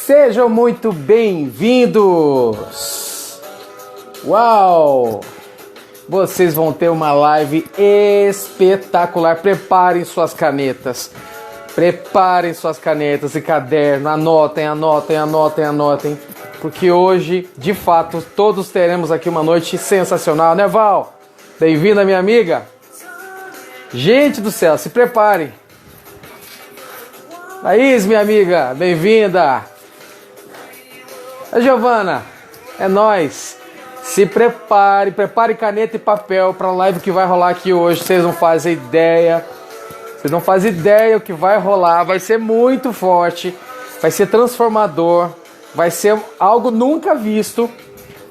Sejam muito bem-vindos! Uau! Vocês vão ter uma live espetacular. Preparem suas canetas. Preparem suas canetas e caderno. Anotem. Porque hoje, de fato, todos teremos aqui uma noite sensacional, né, Val? Bem-vinda, minha amiga. Gente do céu, se preparem. Laís, minha amiga, bem-vinda. A Giovana, é nóis. Se prepare caneta e papel para a live que vai rolar aqui hoje. Vocês não fazem ideia. O que vai rolar. Vai ser muito forte. Vai ser transformador. Vai ser algo nunca visto.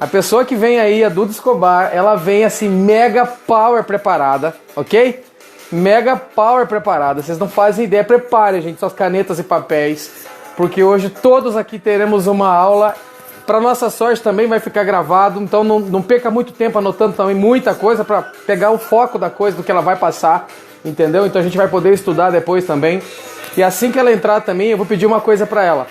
A pessoa que vem aí, a Duda Escobar, ela vem assim mega power preparada, ok? Mega power preparada. Vocês não fazem ideia. Preparem, gente, suas canetas e papéis. Porque hoje todos aqui teremos uma aula. Para nossa sorte também vai ficar gravado, então não perca muito tempo anotando também muita coisa para pegar o foco da coisa, do que ela vai passar, entendeu? Então a gente vai poder estudar depois também. E assim que ela entrar também, eu vou pedir uma coisa para ela,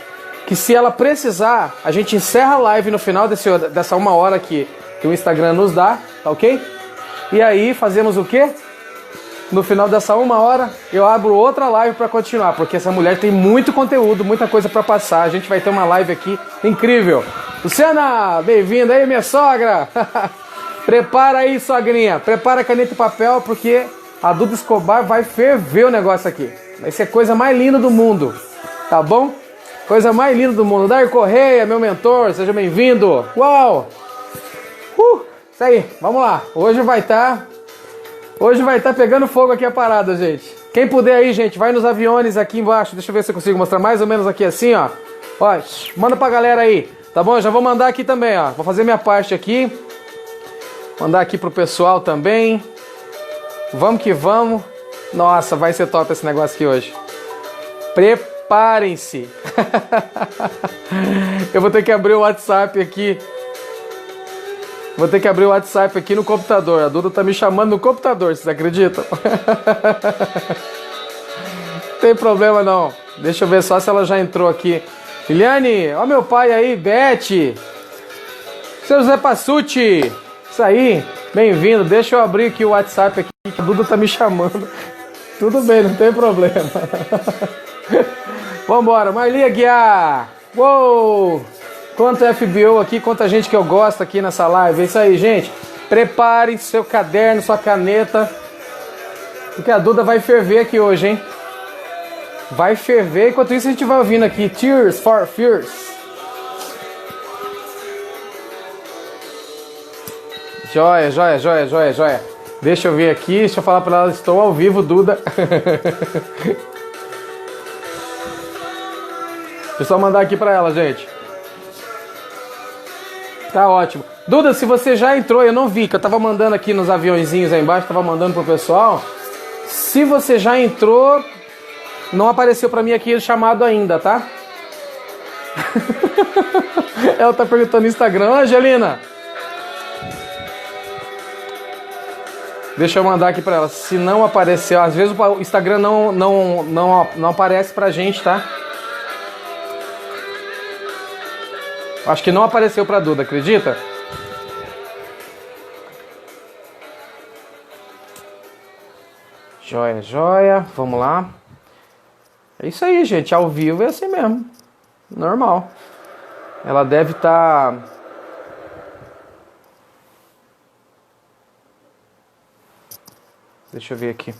que se ela precisar, a gente encerra a live no final dessa uma hora que o Instagram nos dá, tá ok? E aí fazemos o quê? No final dessa uma hora, eu abro outra live para continuar, porque essa mulher tem muito conteúdo, muita coisa para passar. A gente vai ter uma live aqui incrível. Luciana, bem-vinda aí, minha sogra. Prepara aí, sogrinha. Prepara caneta e papel, porque a Duda Escobar vai ferver o negócio aqui. Vai ser a coisa mais linda do mundo, tá bom? Coisa mais linda do mundo. Dair Correia, meu mentor, seja bem-vindo. Uau! Isso aí, vamos lá. Hoje vai estar pegando fogo aqui a parada, gente. Quem puder aí, gente, vai nos aviões aqui embaixo. Deixa eu ver se eu consigo mostrar mais ou menos aqui assim, ó. Ó, manda pra galera aí, tá bom? Já vou mandar aqui também, ó. Vou fazer minha parte aqui. Mandar aqui pro pessoal também. Vamos que vamos. Nossa, vai ser top esse negócio aqui hoje. Preparem-se. Eu vou ter que abrir o WhatsApp aqui. Vou ter que abrir o WhatsApp aqui no computador. A Duda tá me chamando no computador, vocês acreditam? Não tem problema não. Deixa eu ver só se ela já entrou aqui. Liliane, ó meu pai aí, Beth. Seu José Passucci. Isso aí, bem-vindo. Deixa eu abrir aqui o WhatsApp aqui, que a Duda tá me chamando. Tudo bem, não tem problema. Vambora, Marli Aguiar. Uou! Quanto FBO aqui, quanta gente que eu gosto aqui nessa live. É isso aí, gente. Prepare seu caderno, sua caneta. Porque a Duda vai ferver aqui hoje, hein? Vai ferver. Enquanto isso, a gente vai ouvindo aqui Tears for Fears. Joia. Deixa eu ver aqui. Deixa eu falar pra ela. Estou ao vivo, Duda. Deixa eu só mandar aqui pra ela, gente. Tá ótimo. Duda, se você já entrou, eu não vi, que eu tava mandando aqui nos aviãozinhos aí embaixo, tava mandando pro pessoal. Se você já entrou, não apareceu pra mim aqui o chamado ainda, tá? Ela tá perguntando no Instagram. Angelina, deixa eu mandar aqui pra ela. Se não apareceu, às vezes o Instagram não aparece pra gente, tá? Acho que não apareceu pra Duda, acredita? Joia. Vamos lá. É isso aí, gente. Ao vivo é assim mesmo. Normal. Ela deve estar... Deixa eu ver aqui.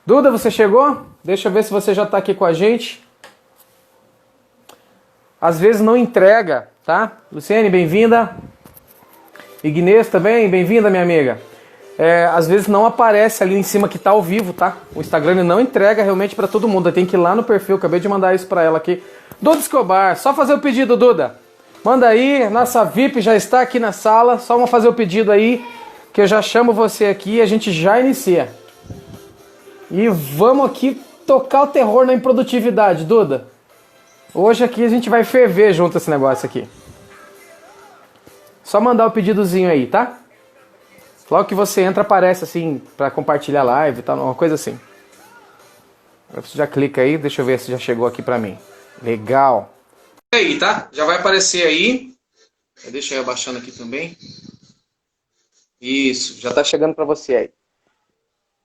Duda, você chegou? Deixa eu ver se você já tá aqui com a gente. Às vezes não entrega, tá? Luciane, bem-vinda. Ignês também, bem-vinda, minha amiga. Às vezes não aparece ali em cima que tá ao vivo, tá? O Instagram não entrega realmente pra todo mundo. Tem que ir lá no perfil, acabei de mandar isso pra ela aqui. Duda Escobar, só fazer o pedido, Duda. Manda aí, nossa VIP já está aqui na sala. Só vamos fazer o pedido aí, que eu já chamo você aqui e a gente já inicia. E vamos aqui tocar o terror na improdutividade, Duda. Hoje aqui a gente vai ferver junto esse negócio aqui. Só mandar o pedidozinho aí, tá? Logo que você entra, aparece assim, pra compartilhar a live e tal, uma coisa assim. Você já clica aí, deixa eu ver se já chegou aqui pra mim. Legal. Aí, tá? Já vai aparecer aí. Deixa eu ir abaixando aqui também. Isso, já tá chegando para você aí.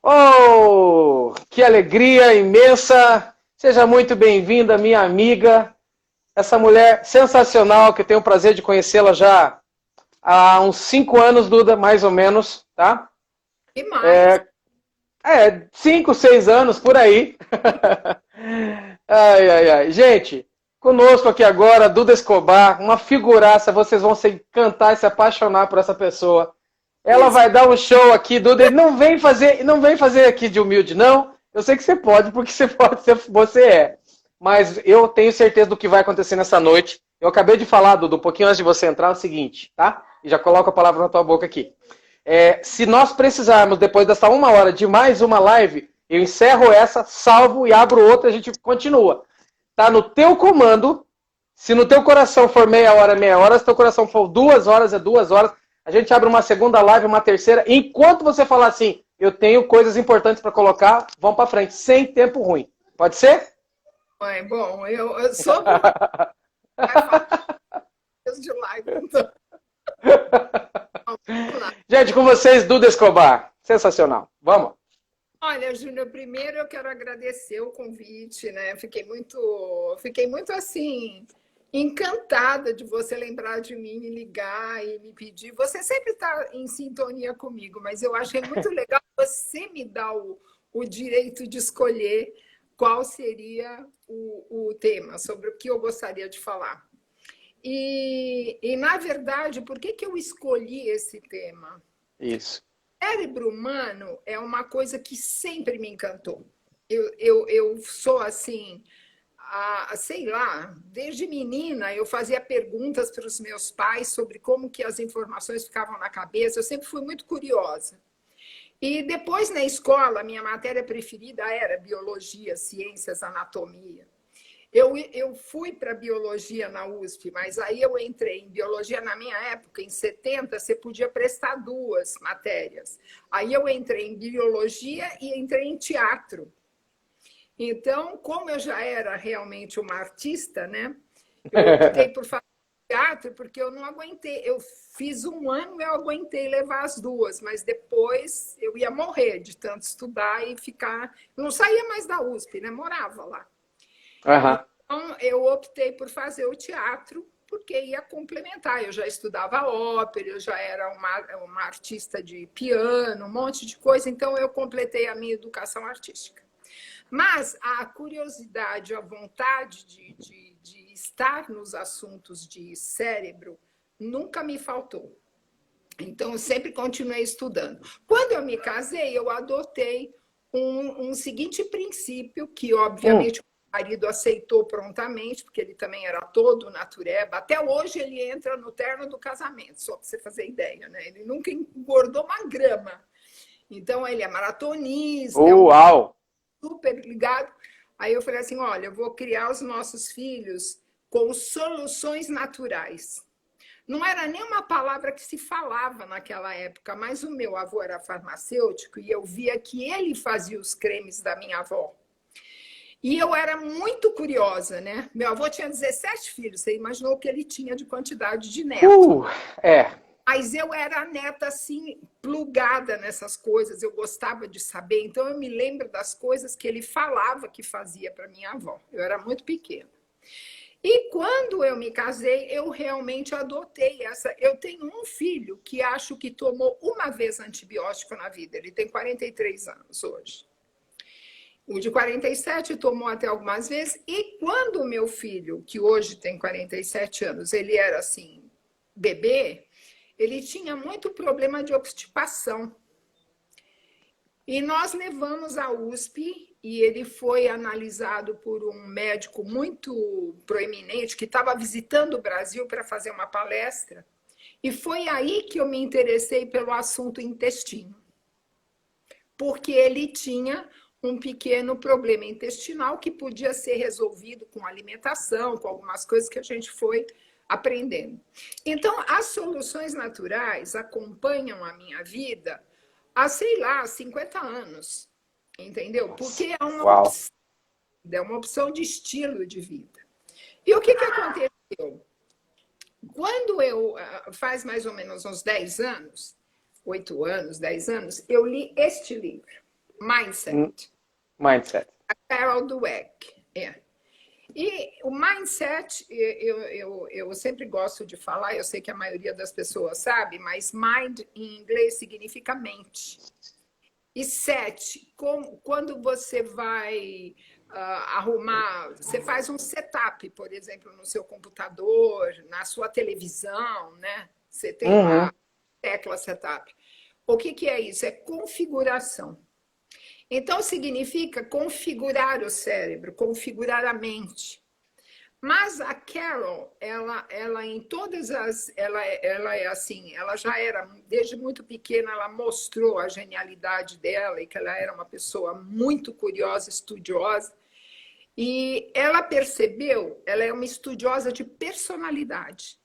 Oh, que alegria imensa! Seja muito bem-vinda, minha amiga. Essa mulher sensacional, que eu tenho o prazer de conhecê-la já há uns 5 anos, Duda, mais ou menos, tá? E mais. 5, 6 anos, por aí. Ai, ai, ai. Gente, conosco aqui agora, Duda Escobar, uma figuraça, vocês vão se encantar e se apaixonar por essa pessoa. Ela Isso. vai dar um show aqui, Duda. Não vem fazer aqui de humilde, não. Eu sei que você pode, porque você pode, você é. Mas eu tenho certeza do que vai acontecer nessa noite. Eu acabei de falar, Duda, um pouquinho antes de você entrar, o seguinte, tá? E já coloco a palavra na tua boca aqui. Se nós precisarmos, depois dessa 1 hora, de mais uma live, eu encerro essa, salvo e abro outra, a gente continua. Tá no teu comando. Se no teu coração for meia hora. Se teu coração for 2 horas, é 2 horas. A gente abre uma segunda live, uma terceira. Enquanto você falar assim, eu tenho coisas importantes para colocar, vamos para frente, sem tempo ruim. Pode ser? Mãe, bom, eu sou do vai falar de live, então. Vamos lá. Gente, com vocês, Duda Escobar. Sensacional. Vamos. Olha, Júnior, primeiro eu quero agradecer o convite, né? Fiquei muito assim encantada de você lembrar de mim, me ligar e me pedir. Você sempre está em sintonia comigo, mas eu achei muito legal você me dar o direito de escolher qual seria o tema, sobre o que eu gostaria de falar. Na verdade, por que eu escolhi esse tema? Isso. Cérebro humano é uma coisa que sempre me encantou. Eu sou assim, sei lá, desde menina eu fazia perguntas para os meus pais sobre como que as informações ficavam na cabeça, eu sempre fui muito curiosa. E depois na escola, minha matéria preferida era biologia, ciências, anatomia. Eu fui para biologia na USP, mas aí eu entrei em biologia na minha época, em 70, você podia prestar 2 matérias. Aí eu entrei em biologia e entrei em teatro. Então, como eu já era realmente uma artista, né? Eu optei por fazer teatro porque eu não aguentei. Eu fiz 1 ano, eu aguentei levar as 2, mas depois eu ia morrer de tanto estudar e ficar. Eu não saía mais da USP, né? Morava lá. Aham. Então, eu optei por fazer o teatro, porque ia complementar. Eu já estudava ópera, eu já era uma artista de piano, um monte de coisa, então eu completei a minha educação artística. Mas a curiosidade, a vontade de estar nos assuntos de cérebro nunca me faltou. Então, eu sempre continuei estudando. Quando eu me casei, eu adotei um seguinte princípio, que Hum. obviamente o marido aceitou prontamente, porque ele também era todo natureba. Até hoje ele entra no terno do casamento, só para você fazer ideia, né? Ele nunca engordou uma grama. Então, ele é maratonista, é um Uau! super ligado. Aí eu falei assim, olha, eu vou criar os nossos filhos com soluções naturais. Não era nem uma palavra que se falava naquela época, mas o meu avô era farmacêutico e eu via que ele fazia os cremes da minha avó. E eu era muito curiosa, né? Meu avô tinha 17 filhos, você imaginou o que ele tinha de quantidade de neto. Uh, é. Mas eu era neta assim, plugada nessas coisas, eu gostava de saber, então eu me lembro das coisas que ele falava que fazia para minha avó. Eu era muito pequena. E quando eu me casei, eu realmente adotei essa. Eu tenho um filho que acho que tomou uma vez antibiótico na vida. Ele tem 43 anos hoje. O de 47 tomou até algumas vezes. E quando o meu filho, que hoje tem 47 anos, ele era assim, bebê, ele tinha muito problema de obstipação. E nós levamos à USP e ele foi analisado por um médico muito proeminente que estava visitando o Brasil para fazer uma palestra. E foi aí que eu me interessei pelo assunto intestino. Porque ele tinha um pequeno problema intestinal que podia ser resolvido com alimentação, com algumas coisas que a gente foi aprendendo. Então, as soluções naturais acompanham a minha vida há, sei lá, 50 anos, entendeu? Nossa. Porque é Uau. uma opção de estilo de vida. E o que aconteceu? Quando faz mais ou menos uns 10 anos, 8 anos, 10 anos, eu li este livro, Mindset. Mindset. A Carol Dweck. É. E o mindset, eu sempre gosto de falar, eu sei que a maioria das pessoas sabe, mas mind em inglês significa mente. E set, quando você vai arrumar, você faz um setup, por exemplo, no seu computador, na sua televisão, né? Você tem lá a tecla setup. O que é isso? É configuração. Então, significa configurar o cérebro, configurar a mente. Mas a Carol, ela em todas as... Ela é assim, ela já era, desde muito pequena, ela mostrou a genialidade dela e que ela era uma pessoa muito curiosa, estudiosa. E ela percebeu, ela é uma estudiosa de personalidade.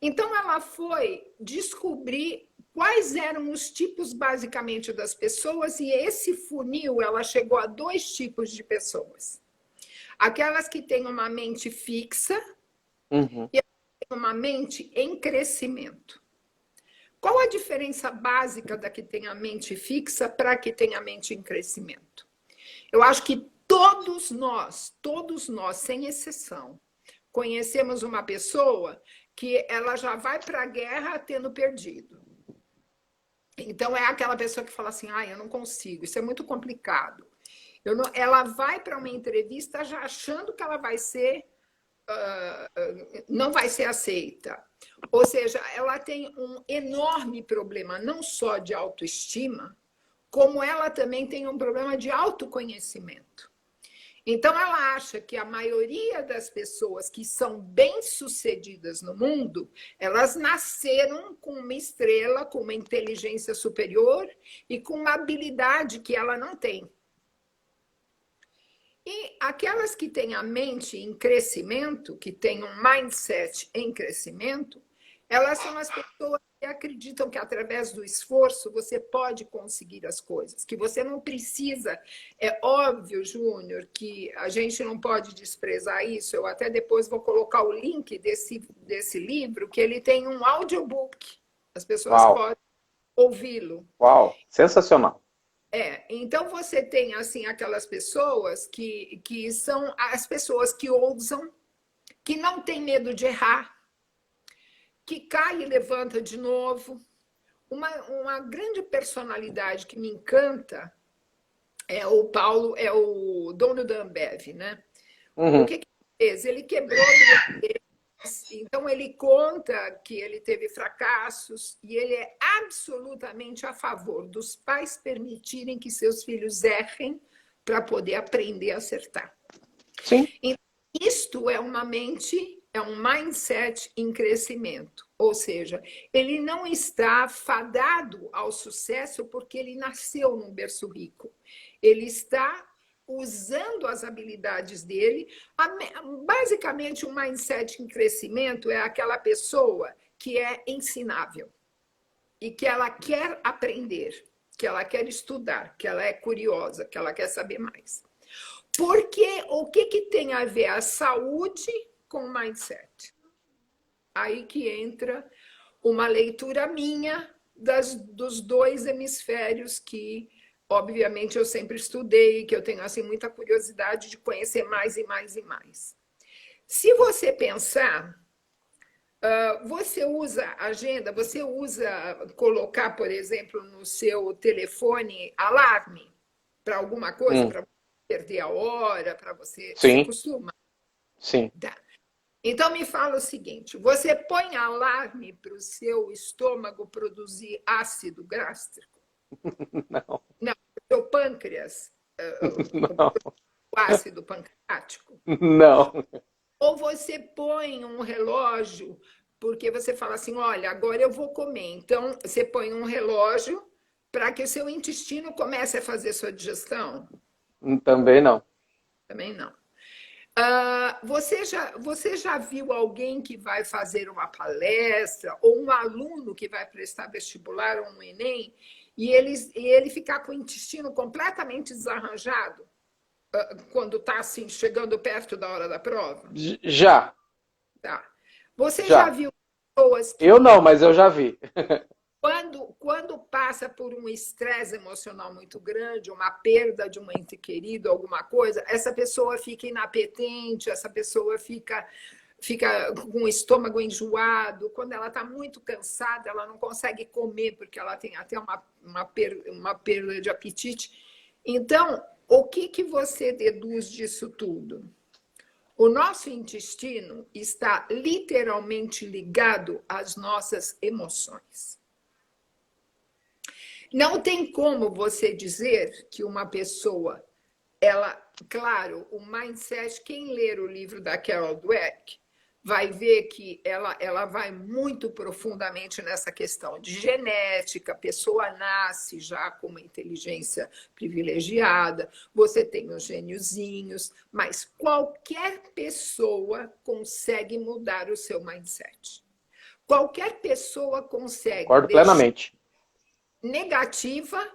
Então, ela foi descobrir quais eram os tipos, basicamente, das pessoas, e esse funil, ela chegou a 2 tipos de pessoas. Aquelas que têm uma mente fixa e uma mente em crescimento. Qual a diferença básica da que tem a mente fixa para a que tem a mente em crescimento? Eu acho que todos nós, sem exceção, conhecemos uma pessoa que ela já vai para a guerra tendo perdido. Então, é aquela pessoa que fala assim, eu não consigo, isso é muito complicado. Ela vai para uma entrevista já achando que ela vai ser, não vai ser aceita. Ou seja, ela tem um enorme problema, não só de autoestima, como ela também tem um problema de autoconhecimento. Então, ela acha que a maioria das pessoas que são bem-sucedidas no mundo, elas nasceram com uma estrela, com uma inteligência superior e com uma habilidade que ela não tem. E aquelas que têm a mente em crescimento, que têm um mindset em crescimento, elas são as pessoas que acreditam que através do esforço você pode conseguir as coisas, que você não precisa. É óbvio, Júnior, que a gente não pode desprezar isso. Eu até depois vou colocar o link desse livro, que ele tem um audiobook. As pessoas podem ouvi-lo. Uau, sensacional. Então você tem assim aquelas pessoas que são as pessoas que ousam, que não têm medo de errar, que cai e levanta de novo. Uma grande personalidade que me encanta é o Paulo, é o dono da Ambev, né? O que ele fez? Ele quebrou então ele conta que ele teve fracassos e ele é absolutamente a favor dos pais permitirem que seus filhos errem para poder aprender a acertar. Sim. Então, isto é uma mente, é um mindset em crescimento. Ou seja, ele não está fadado ao sucesso porque ele nasceu num berço rico. Ele está usando as habilidades dele. Basicamente, um mindset em crescimento é aquela pessoa que é ensinável e que ela quer aprender, que ela quer estudar, que ela é curiosa, que ela quer saber mais. Porque o que tem a ver a saúde com o mindset? Aí que entra uma leitura minha dos 2 hemisférios que, obviamente, eu sempre estudei, que eu tenho assim, muita curiosidade de conhecer mais e mais e mais. Se você pensar, você usa agenda, você usa colocar, por exemplo, no seu telefone alarme para alguma coisa, para perder a hora, para você... Sim. Você costuma? Sim. Tá. Então, me fala o seguinte, você põe alarme para o seu estômago produzir ácido gástrico? Não. Não, o seu pâncreas, Não. o ácido pancreático? Não. Ou você põe um relógio, porque você fala assim, olha, agora eu vou comer. Então, você põe um relógio para que o seu intestino comece a fazer sua digestão? Também não. Também não. Você já viu alguém que vai fazer uma palestra ou um aluno que vai prestar vestibular ou um Enem e ele ficar com o intestino completamente desarranjado? quando está assim, chegando perto da hora da prova? Já, Tá. Você já já. viu pessoas Eu que, não, mas eu já vi. quando passa por um estresse emocional muito grande, uma perda de um ente querido, alguma coisa, essa pessoa fica inapetente, essa pessoa fica com o estômago enjoado. Quando ela está muito cansada, ela não consegue comer, porque ela tem até uma perda de apetite. Então, o que, que você deduz disso tudo? O nosso intestino está literalmente ligado às nossas emoções. Não tem como você dizer que uma pessoa, ela, claro, o mindset, quem ler o livro da Carol Dweck vai ver que ela vai muito profundamente nessa questão de genética, a pessoa nasce já com uma inteligência privilegiada, você tem os gêniozinhos, mas qualquer pessoa consegue mudar o seu mindset. Qualquer pessoa consegue Concordo deixar plenamente. negativa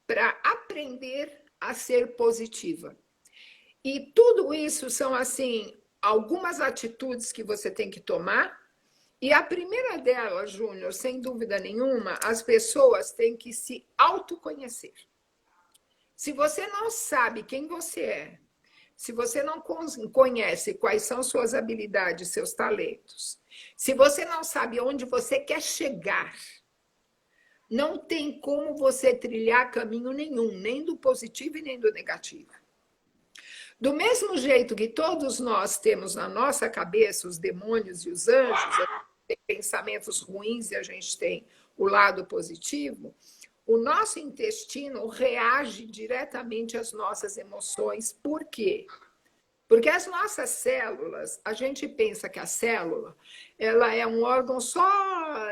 para aprender a ser positiva. E tudo isso são, assim, algumas atitudes que você tem que tomar. E a primeira delas, Júnior, sem dúvida nenhuma, as pessoas têm que se autoconhecer. Se você não sabe quem você é, se você não conhece quais são suas habilidades, seus talentos, se você não sabe onde você quer chegar, não tem como você trilhar caminho nenhum, nem do positivo e nem do negativo. Do mesmo jeito que todos nós temos na nossa cabeça os demônios e os anjos, a gente tem pensamentos ruins e a gente tem o lado positivo, o nosso intestino reage diretamente às nossas emoções. Por quê? Porque as nossas células, a gente pensa que a célula, ela é um órgão só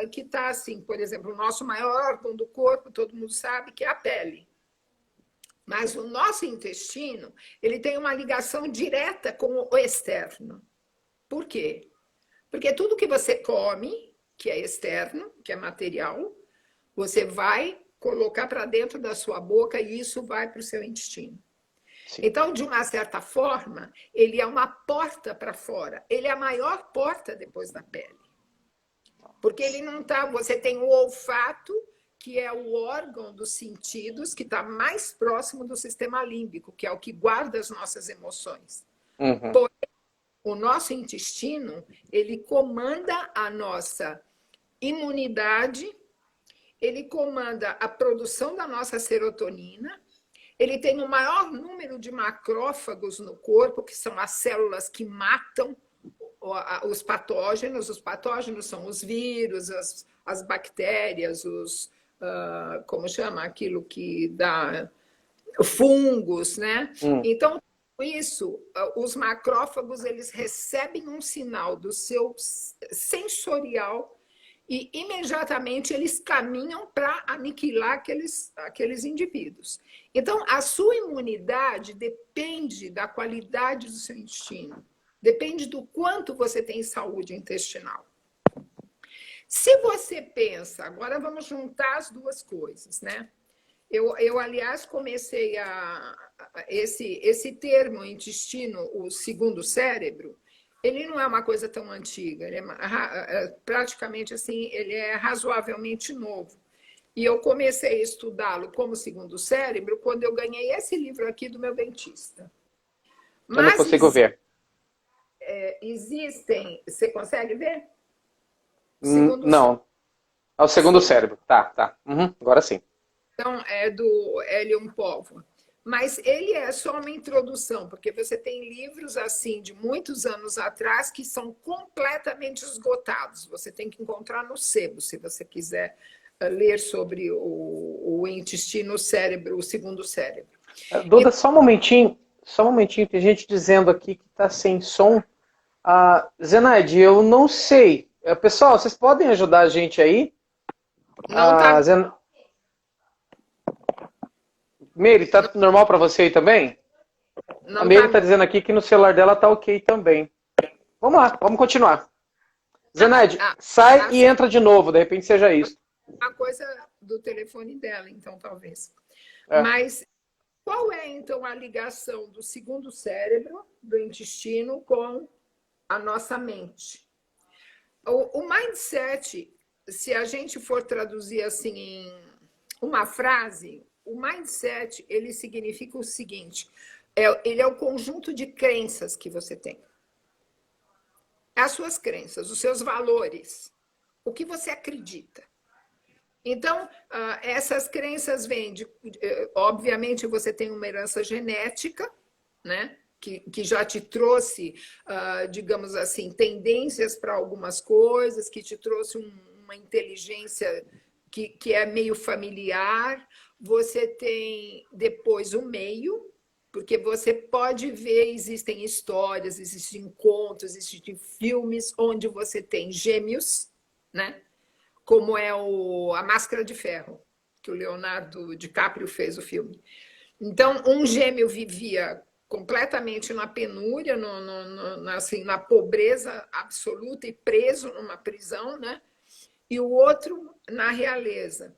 que está assim, por exemplo, o nosso maior órgão do corpo, todo mundo sabe que é a pele. Mas o nosso intestino, ele tem uma ligação direta com o externo. Por quê? Porque tudo que você come, que é externo, que é material, você vai colocar para dentro da sua boca e isso vai para o seu intestino. Sim. Então, de uma certa forma, ele é uma porta para fora. Ele é a maior porta depois da pele. Porque ele não está... Você tem o olfato, que é o órgão dos sentidos que está mais próximo do sistema límbico, que é o que guarda as nossas emoções. Uhum. Porém, o nosso intestino, ele comanda a nossa imunidade, ele comanda a produção da nossa serotonina, ele tem o maior número de macrófagos no corpo, que são as células que matam os patógenos. Os patógenos são os vírus, as bactérias, como chama aquilo que dá fungos, né? Então, isso, os macrófagos, eles recebem um sinal do seu sensorial e imediatamente eles caminham para aniquilar aqueles indivíduos. Então, a sua imunidade depende da qualidade do seu intestino, depende do quanto você tem saúde intestinal. Se você pensa, agora vamos juntar as duas coisas, né? Eu aliás, comecei esse termo intestino, o segundo cérebro, ele não é uma coisa tão antiga, ele é praticamente assim, ele é razoavelmente novo. E eu comecei a estudá-lo como segundo cérebro quando eu ganhei esse livro aqui do meu dentista. Eu não consigo ver. Existem... Você consegue ver? Não. É o segundo cérebro. Tá. Agora sim. Então, é do Helium Povo. Mas ele é só uma introdução, porque você tem livros assim de muitos anos atrás que são completamente esgotados. Você tem que encontrar no sebo, se você quiser ler sobre o intestino, o cérebro, o segundo cérebro. Duda, só um momentinho, tem gente dizendo aqui que está sem som. Zenaide, eu não sei. Pessoal, vocês podem ajudar a gente aí? Não tá... Meire, tá normal para você aí também? Não, a Meire tá dizendo aqui que no celular dela tá ok também. Vamos lá, vamos continuar. Zenaide, sai e entra de novo, de repente seja isso. A coisa do telefone dela, então, talvez. Mas Qual é, então, a ligação do segundo cérebro, do intestino, com a nossa mente? O mindset, se a gente for traduzir assim em uma frase, o mindset, ele significa o seguinte, ele é o conjunto de crenças que você tem. As suas crenças, os seus valores, o que você acredita. Então, essas crenças vêm de, obviamente, você tem uma herança genética, né? Que já te trouxe, digamos assim, tendências para algumas coisas, que te trouxe uma inteligência que é meio familiar. Você tem depois o meio, porque você pode ver, existem histórias, existem contos, existem filmes onde você tem gêmeos, né? Como é a Máscara de Ferro, que o Leonardo DiCaprio fez o filme. Então, um gêmeo vivia completamente na penúria, assim, na pobreza absoluta e preso numa prisão, né? E o outro na realeza.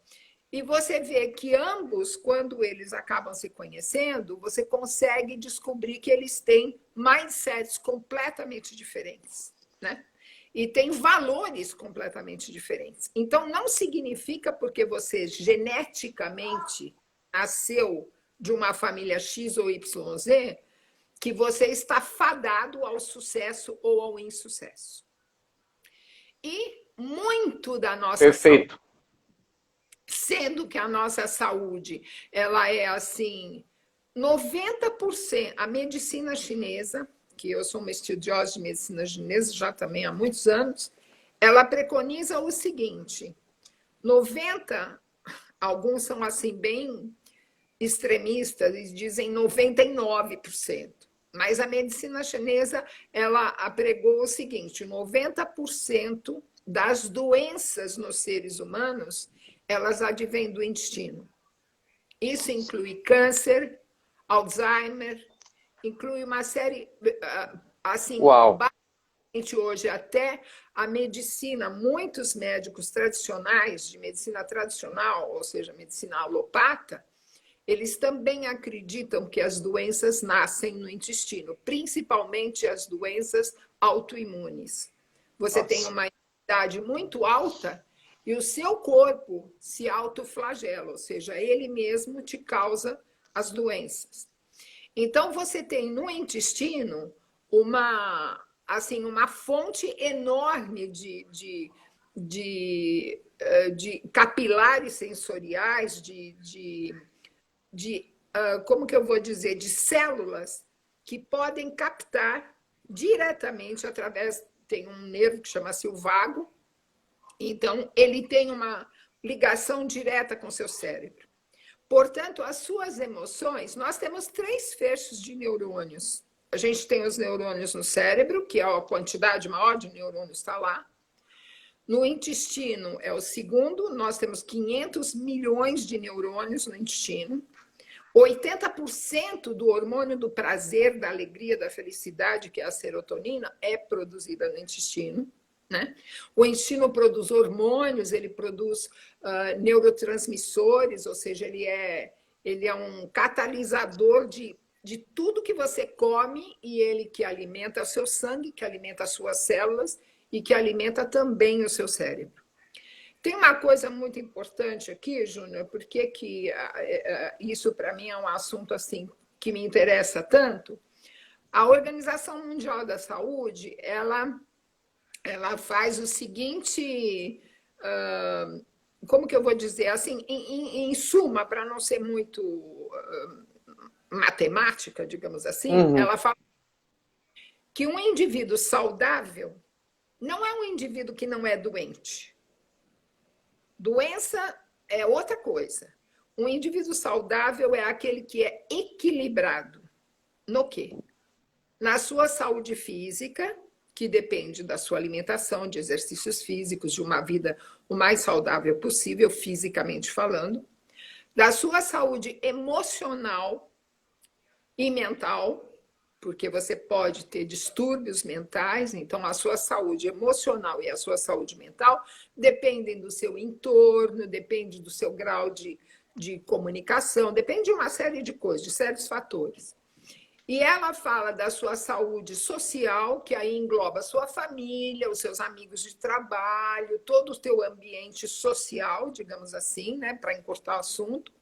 E você vê que ambos, quando eles acabam se conhecendo, você consegue descobrir que eles têm mindsets completamente diferentes, né? E têm valores completamente diferentes. Então, não significa porque você geneticamente nasceu de uma família X ou YZ que você está fadado ao sucesso ou ao insucesso. E muito da nossa Perfeito. saúde, sendo que a nossa saúde, ela é assim, 90%, a medicina chinesa, que eu sou uma estudiosa de medicina chinesa já também há muitos anos, ela preconiza o seguinte, 90%, alguns são assim bem extremistas e dizem 99%, mas a medicina chinesa, ela apregou o seguinte, 90% das doenças nos seres humanos, elas advêm do intestino. Isso inclui câncer, Alzheimer, inclui uma série, assim, Uau. hoje até a medicina, muitos médicos tradicionais, de medicina tradicional, ou seja, medicina alopata, eles também acreditam que as doenças nascem no intestino, principalmente as doenças autoimunes. Você tem uma imunidade muito alta e o seu corpo se autoflagela, ou seja, ele mesmo te causa as doenças. Então, você tem no intestino assim, uma fonte enorme de capilares sensoriais, como que eu vou dizer, de células que podem captar diretamente através, tem um nervo que chama-se o vago, então ele tem uma ligação direta com o seu cérebro. Portanto, as suas emoções, nós temos 3 feixes de neurônios. A gente tem os neurônios no cérebro, que é a quantidade maior de neurônios está lá. No intestino é o segundo, nós temos 500 milhões de neurônios no intestino. 80% do hormônio do prazer, da alegria, da felicidade, que é a serotonina, é produzida no intestino. Né? O intestino produz hormônios, ele produz neurotransmissores, ou seja, ele é um catalisador de tudo que você come e ele que alimenta o seu sangue, que alimenta as suas células e que alimenta também o seu cérebro. Tem uma coisa muito importante aqui, Júnior, porque que isso para mim é um assunto assim que me interessa tanto. A Organização Mundial da Saúde, ela faz o seguinte, como que eu vou dizer, assim, em suma, para não ser muito matemática, digamos assim, ela fala que um indivíduo saudável não é um indivíduo que não é doente. Doença é outra coisa. Um indivíduo saudável é aquele que é equilibrado. No quê? Na sua saúde física, que depende da sua alimentação, de exercícios físicos, de uma vida o mais saudável possível, fisicamente falando, da sua saúde emocional e mental, porque você pode ter distúrbios mentais, então a sua saúde emocional e a sua saúde mental dependem do seu entorno, depende do seu grau de de comunicação, depende de uma série de coisas, de sérios fatores. E ela fala da sua saúde social, que aí engloba a sua família, os seus amigos de trabalho, todo o teu ambiente social, digamos assim, né, para encurtar o assunto.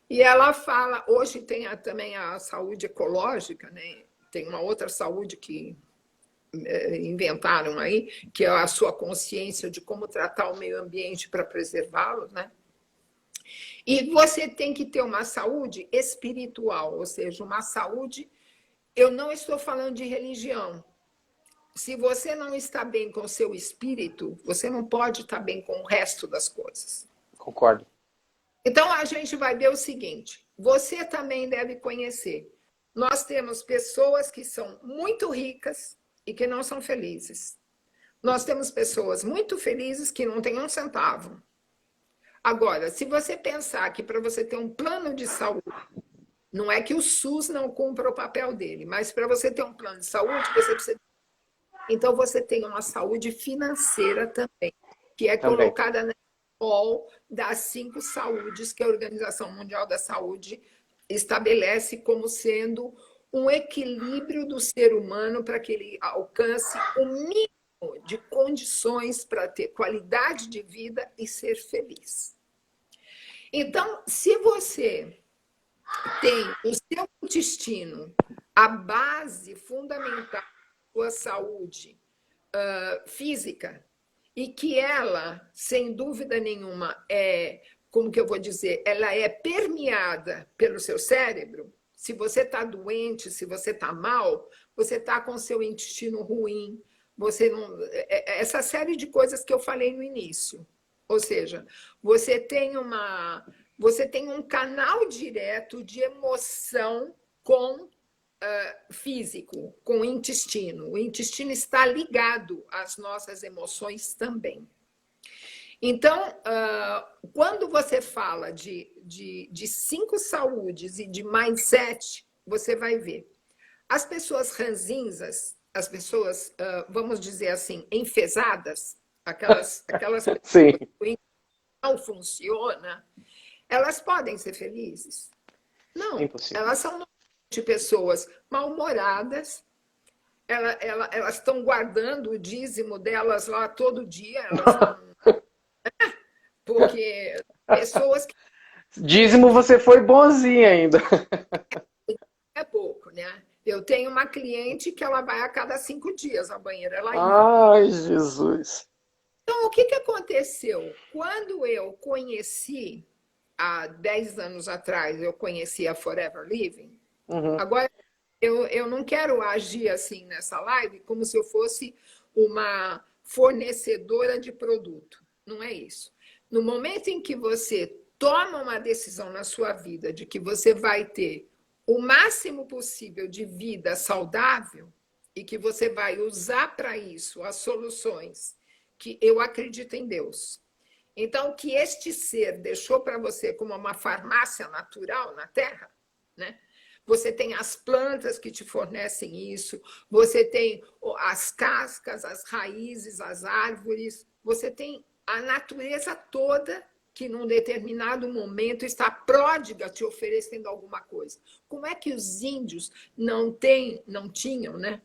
E ela fala, hoje tem também a saúde ecológica, né? Tem uma outra saúde que inventaram aí, que é a sua consciência de como tratar o meio ambiente para preservá-lo, né? E você tem que ter uma saúde espiritual, ou seja, uma saúde. Eu não estou falando de religião. Se você não está bem com o seu espírito, você não pode estar bem com o resto das coisas. Concordo. Então a gente vai ver o seguinte: você também deve conhecer. Nós temos pessoas que são muito ricas e que não são felizes. Nós temos pessoas muito felizes que não têm um centavo. Agora, se você pensar que para você ter um plano de saúde, não é que o SUS não cumpra o papel dele, mas para você ter um plano de saúde, você precisa. Então, você tem uma saúde financeira também, que é colocada na rol das 5 saúdes que a Organização Mundial da Saúde estabelece como sendo um equilíbrio do ser humano para que ele alcance o mínimo de condições para ter qualidade de vida e ser feliz. Então, se você tem o seu intestino, a base fundamental da sua saúde física, e que ela, sem dúvida nenhuma, como que eu vou dizer, ela é permeada pelo seu cérebro. Se você está doente, se você está mal, você está com o seu intestino ruim, você não. Essa série de coisas que eu falei no início. Ou seja, você tem um canal direto de emoção com físico, com o intestino. O intestino está ligado às nossas emoções também. Então, quando você fala de 5 saúdes e de mindset, você vai ver. As pessoas ranzinzas, as pessoas, vamos dizer assim, enfesadas, aquelas pessoas que não funcionam, elas podem ser felizes? Não, elas são de pessoas mal-humoradas, elas estão guardando o dízimo delas lá todo dia, elas não... porque pessoas que... Dízimo você foi bonzinha ainda. É pouco, né? Eu tenho uma cliente que ela vai a cada 5 dias ao banheiro, ela Ai, Jesus. Então, o que aconteceu? Quando eu conheci, há 10 anos atrás, eu conheci a Forever Living. Agora, eu não quero agir assim nessa live como se eu fosse uma fornecedora de produto. Não é isso. No momento em que você toma uma decisão na sua vida de que você vai ter o máximo possível de vida saudável e que você vai usar para isso as soluções que eu acredito em Deus. Então, o que este ser deixou para você como uma farmácia natural na Terra, né? Você tem as plantas que te fornecem isso, você tem as cascas, as raízes, as árvores, você tem a natureza toda que num determinado momento está pródiga te oferecendo alguma coisa. Como é que os índios não tinham, né?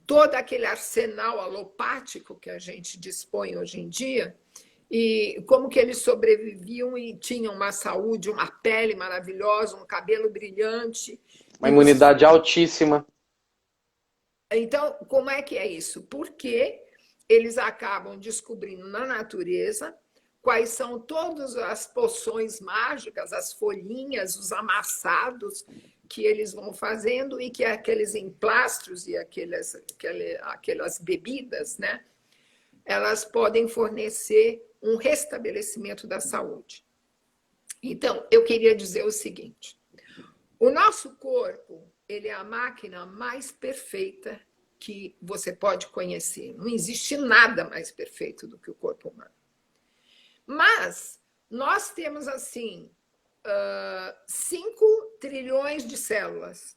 Todo aquele arsenal alopático que a gente dispõe hoje em dia, e como que eles sobreviviam e tinham uma saúde, uma pele maravilhosa, um cabelo brilhante. Uma imunidade altíssima. Então, como é que é isso? Porque eles acabam descobrindo na natureza quais são todas as poções mágicas, as folhinhas, os amassados que eles vão fazendo e que aqueles emplastros e aquelas bebidas, né, elas podem fornecer um restabelecimento da saúde. Então, eu queria dizer o seguinte: o nosso corpo, ele é a máquina mais perfeita que você pode conhecer. Não existe nada mais perfeito do que o corpo humano. Mas nós temos, assim, 5 trilhões de células.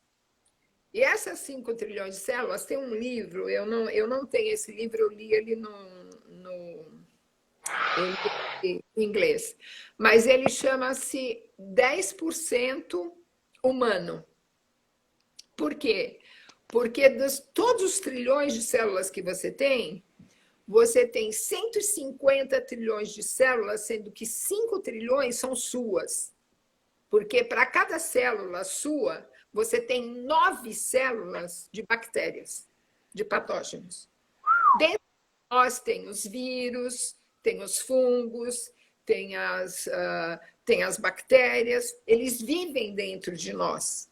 E essas 5 trilhões de células, tem um livro, eu não tenho esse livro, eu li ele em inglês. Mas ele chama-se 10% humano. Por quê? Porque dos todos os trilhões de células que você tem 150 trilhões de células, sendo que 5 trilhões são suas. Porque para cada célula sua, você tem 9 células de bactérias, de patógenos. Dentro de nós tem os vírus, tem os fungos, tem as bactérias, eles vivem dentro de nós.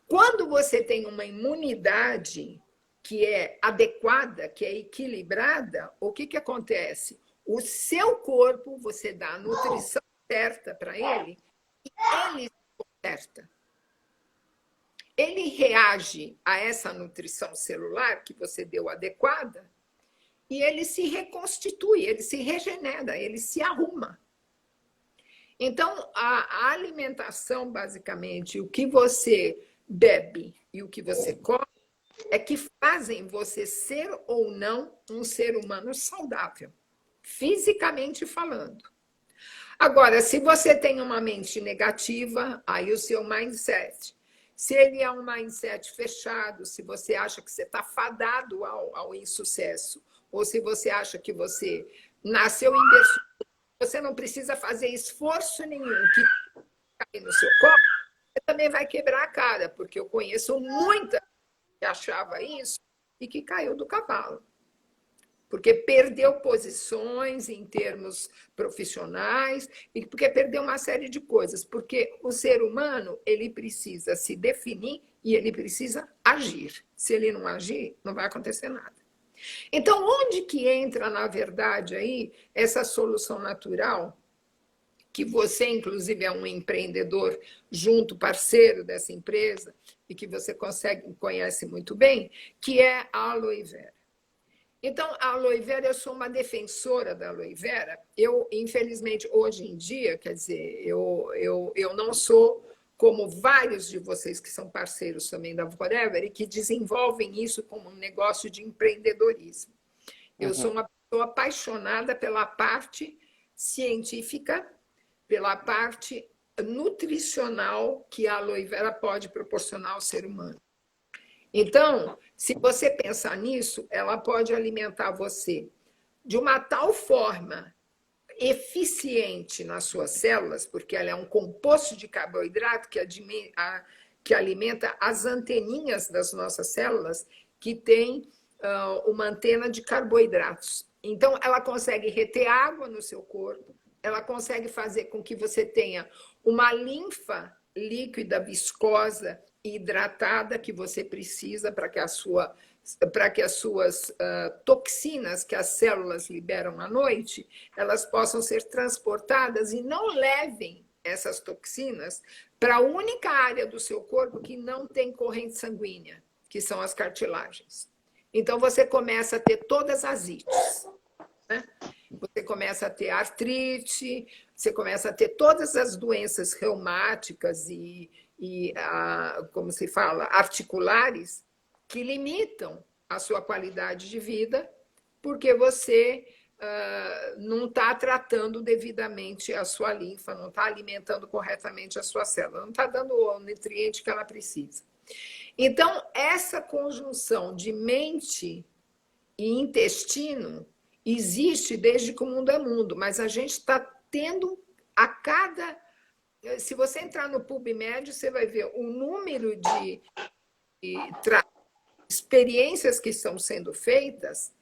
Quando você tem uma imunidade que é adequada, que é equilibrada, o que acontece? O seu corpo, você dá a nutrição certa para ele, e ele se conserta. Ele reage a essa nutrição celular que você deu adequada e ele se reconstitui, ele se regenera, ele se arruma. Então, a alimentação, basicamente, o que você bebe e o que você come, é que fazem você ser ou não um ser humano saudável, fisicamente falando. Agora, se você tem uma mente negativa, aí o seu mindset. Se ele é um mindset fechado, se você acha que você está fadado ao insucesso, ou se você acha que você nasceu em berço, você não precisa fazer esforço nenhum que cai no seu corpo, você também vai quebrar a cara, porque eu conheço muita gente que achava isso e que caiu do cavalo. Porque perdeu posições em termos profissionais e porque perdeu uma série de coisas. Porque o ser humano, ele precisa se definir e ele precisa agir. Se ele não agir, não vai acontecer nada. Então, onde que entra, na verdade, aí essa solução natural, que você, inclusive, é um empreendedor junto, parceiro dessa empresa, e que você conhece muito bem, que é a aloe vera. Então, a aloe vera, eu sou uma defensora da aloe vera. Eu, infelizmente, hoje em dia, quer dizer, eu não sou como vários de vocês que são parceiros também da Forever e que desenvolvem isso como um negócio de empreendedorismo. Eu sou uma pessoa apaixonada pela parte científica, pela parte nutricional que a aloe vera pode proporcionar ao ser humano. Então, se você pensar nisso, ela pode alimentar você de uma tal forma eficiente nas suas células, porque ela é um composto de carboidrato que alimenta as anteninhas das nossas células, que tem uma antena de carboidratos. Então, ela consegue reter água no seu corpo, ela consegue fazer com que você tenha uma linfa líquida, viscosa e hidratada que você precisa para que as suas toxinas que as células liberam à noite, elas possam ser transportadas e não levem essas toxinas para a única área do seu corpo que não tem corrente sanguínea, que são as cartilagens. Então, você começa a ter todas as ites, né? Você começa a ter artrite, você começa a ter todas as doenças reumáticas como se fala, articulares, que limitam a sua qualidade de vida, porque você não está tratando devidamente a sua linfa, não está alimentando corretamente a sua célula, não está dando o nutriente que ela precisa. Então, essa conjunção de mente e intestino existe desde que o mundo é mundo, mas a gente está tendo a cada... Se você entrar no PubMed, você vai ver o número de experiências que estão sendo feitas,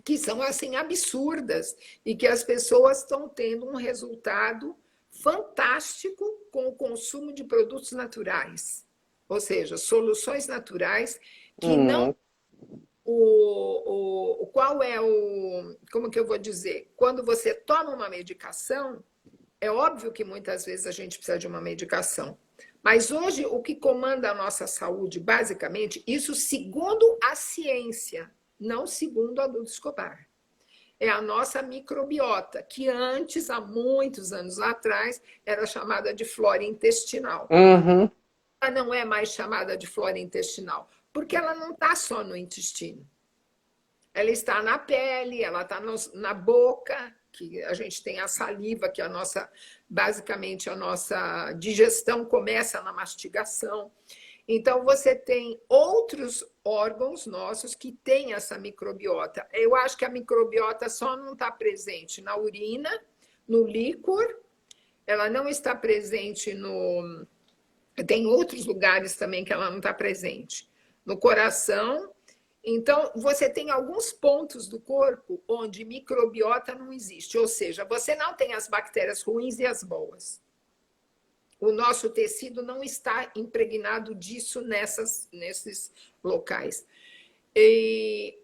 que são assim absurdas, e que as pessoas estão tendo um resultado fantástico com o consumo de produtos naturais. Ou seja, soluções naturais que não... Qual é o... Como que eu vou dizer? Quando você toma uma medicação, é óbvio que muitas vezes a gente precisa de uma medicação. Mas hoje, o que comanda a nossa saúde, basicamente, isso segundo a ciência, não segundo a Duda Escobar, é a nossa microbiota, que antes, há muitos anos atrás, era chamada de flora intestinal. Ela não é mais chamada de flora intestinal, porque ela não está só no intestino. Ela está na pele, ela está na boca, que a gente tem a saliva, que é basicamente a nossa digestão começa na mastigação. Então, você tem outros órgãos nossos que têm essa microbiota. Eu acho que a microbiota só não está presente na urina, no líquor, ela não está presente no... Tem outros lugares também que ela não está presente. No coração. Então, você tem alguns pontos do corpo onde microbiota não existe. Ou seja, você não tem as bactérias ruins e as boas. O nosso tecido não está impregnado disso nesses locais. E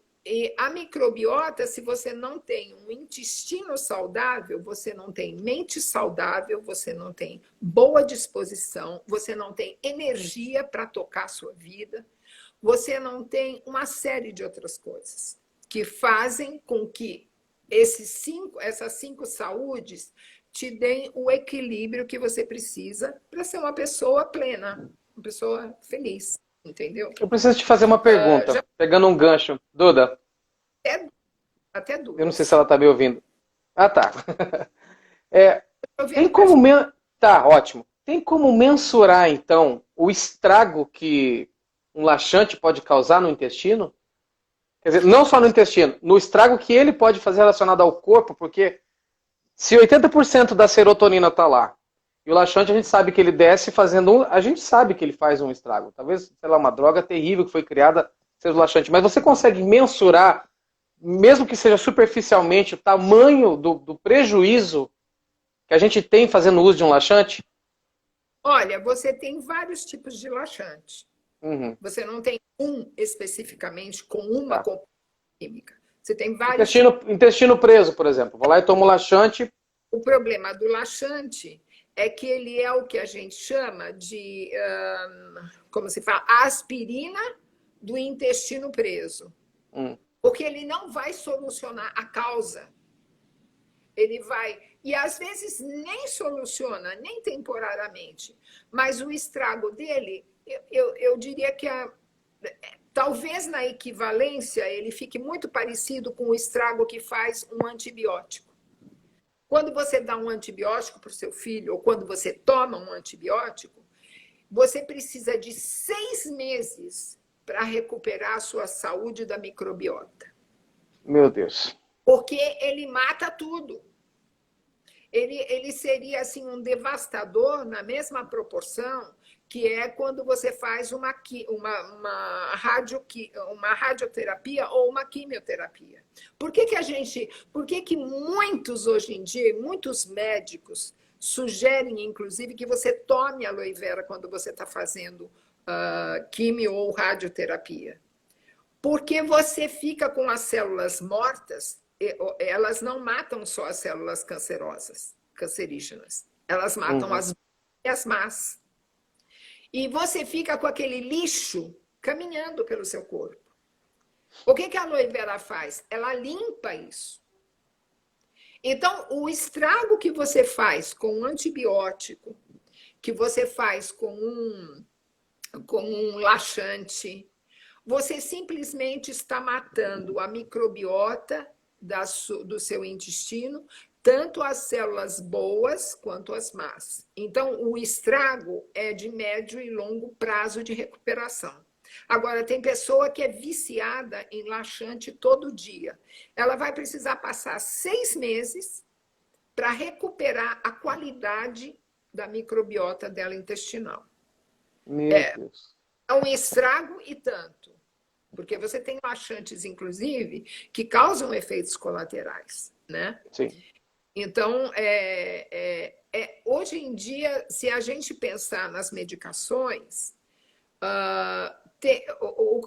a microbiota, se você não tem um intestino saudável, você não tem mente saudável, você não tem boa disposição, você não tem energia para tocar a sua vida, você não tem uma série de outras coisas que fazem com que essas 5 saúdes te deem o equilíbrio que você precisa para ser uma pessoa plena, uma pessoa feliz, entendeu? Eu preciso te fazer uma pergunta, pegando um gancho. Duda? Até Duda. Eu não sei se ela está me ouvindo. Ah, tá. Tem como... Tá, ótimo. Tem como mensurar, então, o estrago que um laxante pode causar no intestino? Quer dizer, não só no intestino, no estrago que ele pode fazer relacionado ao corpo, porque se 80% da serotonina está lá, e o laxante a gente sabe que ele desce fazendo a gente sabe que ele faz um estrago. Talvez, sei lá, uma droga terrível que foi criada seja o laxante. Mas você consegue mensurar, mesmo que seja superficialmente, o tamanho do prejuízo que a gente tem fazendo uso de um laxante? Olha, você tem vários tipos de laxante. Uhum. Você não tem um especificamente com uma composição química. Você tem vários. Intestino preso, por exemplo. Vou lá e tomo laxante. O problema do laxante é que ele é o que a gente chama de, como se fala, aspirina do intestino preso. Porque ele não vai solucionar a causa. Ele vai... E às vezes nem soluciona, nem temporariamente. Mas o estrago dele, eu diria que talvez na equivalência ele fique muito parecido com o estrago que faz um antibiótico. Quando você dá um antibiótico para o seu filho, ou quando você toma um antibiótico, você precisa de 6 meses para recuperar a sua saúde da microbiota. Meu Deus. Porque ele mata tudo. Ele seria assim um devastador na mesma proporção que é quando você faz uma radioterapia ou uma quimioterapia. Por que muitos hoje em dia, muitos médicos sugerem, inclusive, que você tome aloe vera quando você está fazendo quimio ou radioterapia? Porque você fica com as células mortas, elas não matam só as células cancerígenas, elas matam as más. E você fica com aquele lixo caminhando pelo seu corpo. O que a aloe vera faz? Ela limpa isso. Então, o estrago que você faz com um antibiótico, que você faz com um laxante, você simplesmente está matando a microbiota do seu intestino, tanto as células boas quanto as más. Então, o estrago é de médio e longo prazo de recuperação. Agora, tem pessoa que é viciada em laxante todo dia. Ela vai precisar passar 6 meses para recuperar a qualidade da microbiota dela intestinal. Meu Deus. É um estrago e tanto. Porque você tem laxantes, inclusive, que causam efeitos colaterais, né? Sim. Então, hoje em dia, se a gente pensar nas medicações,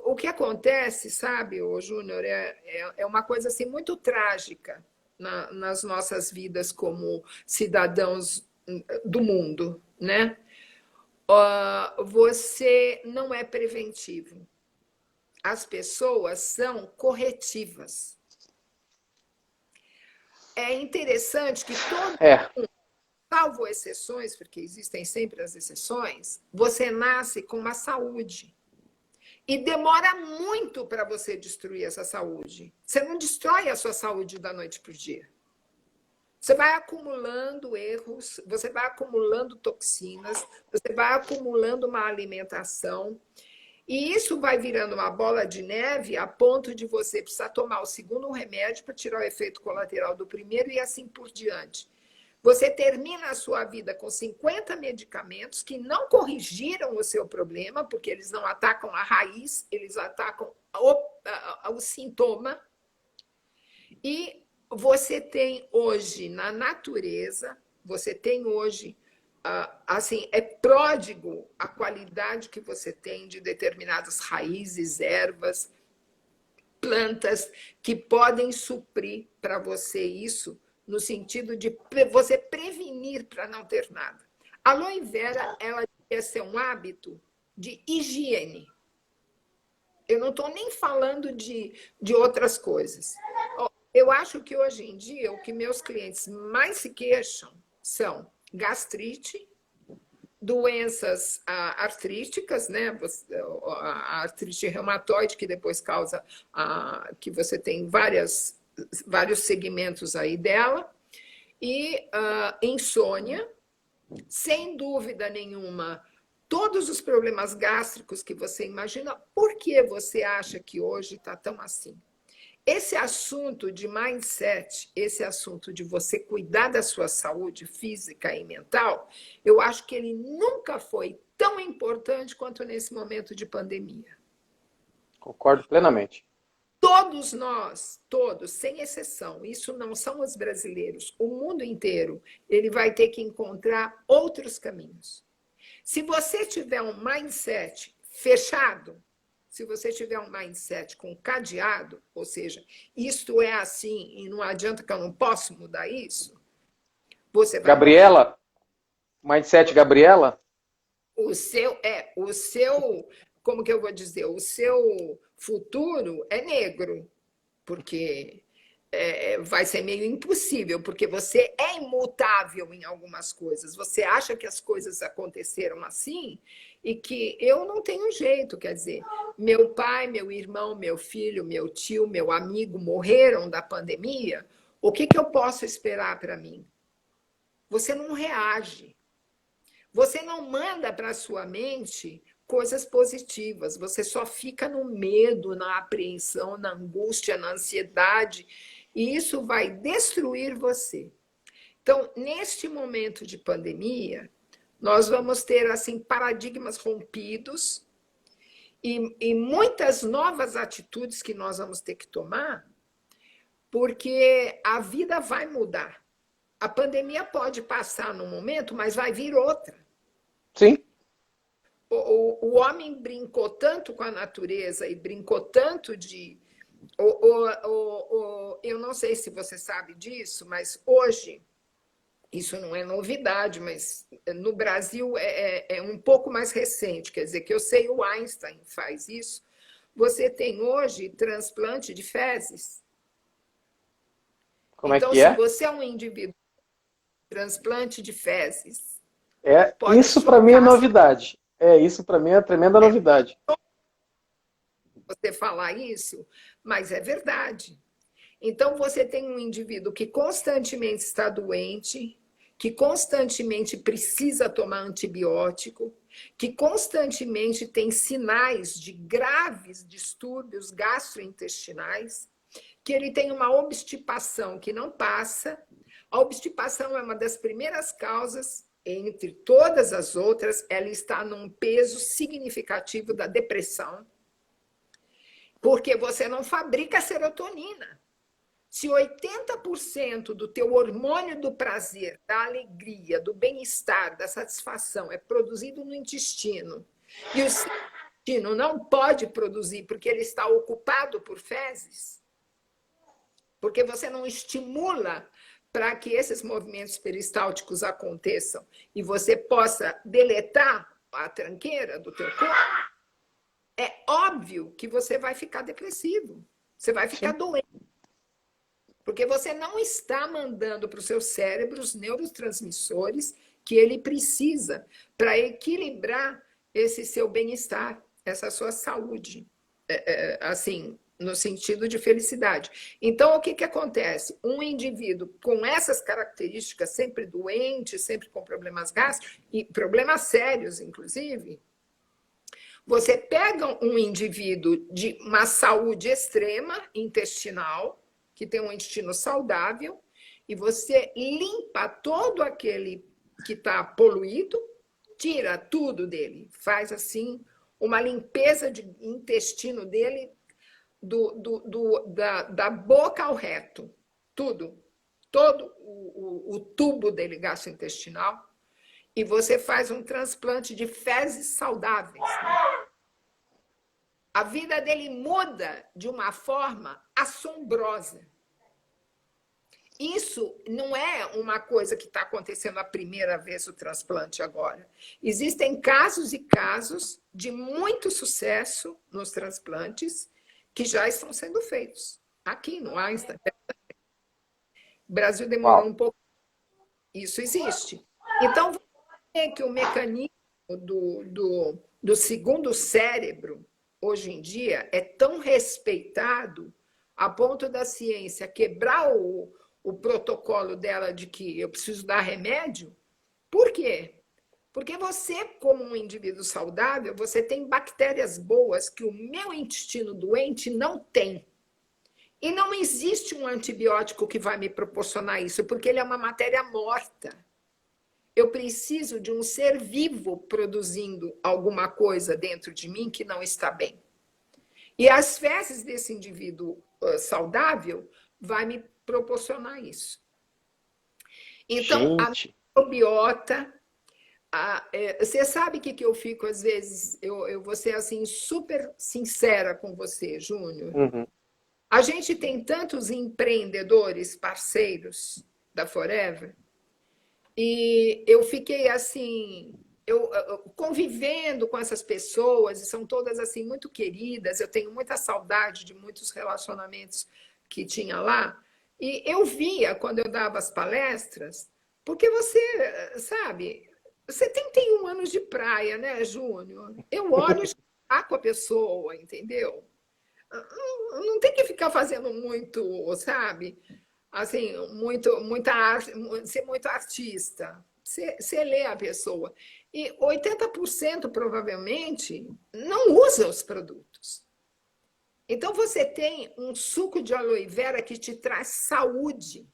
o que acontece, sabe, Júnior, é uma coisa assim, muito trágica nas nossas vidas como cidadãos do mundo, né? Você não é preventivo. As pessoas são corretivas. É interessante que todo mundo, salvo exceções, porque existem sempre as exceções, você nasce com uma saúde. E demora muito para você destruir essa saúde. Você não destrói a sua saúde da noite para o dia. Você vai acumulando erros, você vai acumulando toxinas, você vai acumulando uma alimentação. E isso vai virando uma bola de neve a ponto de você precisar tomar o segundo remédio para tirar o efeito colateral do primeiro e assim por diante. Você termina a sua vida com 50 medicamentos que não corrigiram o seu problema, porque eles não atacam a raiz, eles atacam o sintoma. E você tem hoje na natureza, você tem hoje, assim, é pródigo a qualidade que você tem de determinadas raízes, ervas, plantas que podem suprir para você isso, no sentido de você prevenir para não ter nada. A aloe vera, ela devia ser um hábito de higiene. Eu não estou nem falando de outras coisas. Eu acho que hoje em dia o que meus clientes mais se queixam são gastrite, doenças artríticas, né? A artrite reumatoide, que depois causa que você tem vários segmentos aí dela, e insônia, sem dúvida nenhuma, todos os problemas gástricos que você imagina. Por que você acha que hoje está tão assim? Esse assunto de mindset, esse assunto de você cuidar da sua saúde física e mental, eu acho que ele nunca foi tão importante quanto nesse momento de pandemia. Concordo plenamente. Todos nós, todos, sem exceção, isso não são os brasileiros, o mundo inteiro, ele vai ter que encontrar outros caminhos. Se você tiver um mindset fechado, se você tiver um mindset com cadeado, ou seja, isto é assim e não adianta que eu não posso mudar isso, você vai... Gabriela? Mindset Gabriela? O seu, como que eu vou dizer? O seu futuro é negro, porque vai ser meio impossível, porque você é imutável em algumas coisas. Você acha que as coisas aconteceram assim e que eu não tenho jeito, quer dizer, meu pai, meu irmão, meu filho, meu tio, meu amigo morreram da pandemia, o que eu posso esperar para mim? Você não reage. Você não manda para a sua mente coisas positivas, você só fica no medo, na apreensão, na angústia, na ansiedade, e isso vai destruir você. Então, neste momento de pandemia, nós vamos ter assim paradigmas rompidos e muitas novas atitudes que nós vamos ter que tomar, porque a vida vai mudar. A pandemia pode passar num momento, mas vai vir outra. Sim. O homem brincou tanto com a natureza e brincou tanto de... eu não sei se você sabe disso, mas hoje, isso não é novidade, mas no Brasil é um pouco mais recente, quer dizer, que eu sei o Einstein faz isso. Você tem hoje transplante de fezes. Como então, é que é? se você é um indivíduo transplante de fezes... Isso para mim é novidade. Isso para mim é tremenda novidade. Você falar isso, mas é verdade. Então, você tem um indivíduo que constantemente está doente, que constantemente precisa tomar antibiótico, que constantemente tem sinais de graves distúrbios gastrointestinais, que ele tem uma obstipação que não passa. A obstipação é uma das primeiras causas, entre todas as outras, ela está num peso significativo da depressão, porque você não fabrica serotonina. Se 80% do teu hormônio do prazer, da alegria, do bem-estar, da satisfação é produzido no intestino, e o intestino não pode produzir porque ele está ocupado por fezes, porque você não estimula para que esses movimentos peristálticos aconteçam e você possa deletar a tranqueira do teu corpo, é óbvio que você vai ficar depressivo, você vai ficar doente. Porque você não está mandando para o seu cérebro os neurotransmissores que ele precisa para equilibrar esse seu bem-estar, essa sua saúde, assim, no sentido de felicidade. Então, o que que acontece? Um indivíduo com essas características, sempre doente, sempre com problemas gástricos, e problemas sérios, inclusive, você pega um indivíduo de uma saúde extrema intestinal, que tem um intestino saudável, e você limpa todo aquele que está poluído, tira tudo dele, faz assim uma limpeza de intestino dele da boca ao reto, tudo, todo o tubo dele gastrointestinal, e você faz um transplante de fezes saudáveis. A vida dele muda de uma forma assombrosa. Isso não é uma coisa que está acontecendo a primeira vez o transplante agora. Existem casos e casos de muito sucesso nos transplantes que já estão sendo feitos. Aqui no Einstein. O Brasil demorou um pouco. Isso existe. Então, você vê que o mecanismo do segundo cérebro, hoje em dia, é tão respeitado a ponto da ciência quebrar o protocolo dela de que eu preciso dar remédio. Por quê? Porque você, como um indivíduo saudável, você tem bactérias boas que o meu intestino doente não tem. E não existe um antibiótico que vai me proporcionar isso, porque ele é uma matéria morta. Eu preciso de um ser vivo produzindo alguma coisa dentro de mim que não está bem. E as fezes desse indivíduo saudável vai me proporcionar isso. Então, gente, a microbiota... você sabe o que eu fico, às vezes, eu vou ser assim, super sincera com você, Júnior. Uhum. A gente tem tantos empreendedores, parceiros da Forever, e eu fiquei assim, eu convivendo com essas pessoas, e são todas assim muito queridas, eu tenho muita saudade de muitos relacionamentos que tinha lá, e eu via quando eu dava as palestras, porque você, sabe, você tem 31 anos de praia, né, Júnior? Eu olho e já com a pessoa, entendeu? Não tem que ficar fazendo muito, sabe? Assim, muita arte, ser muito artista. Você lê a pessoa. E 80% provavelmente não usa os produtos. Então, você tem um suco de aloe vera que te traz saúde,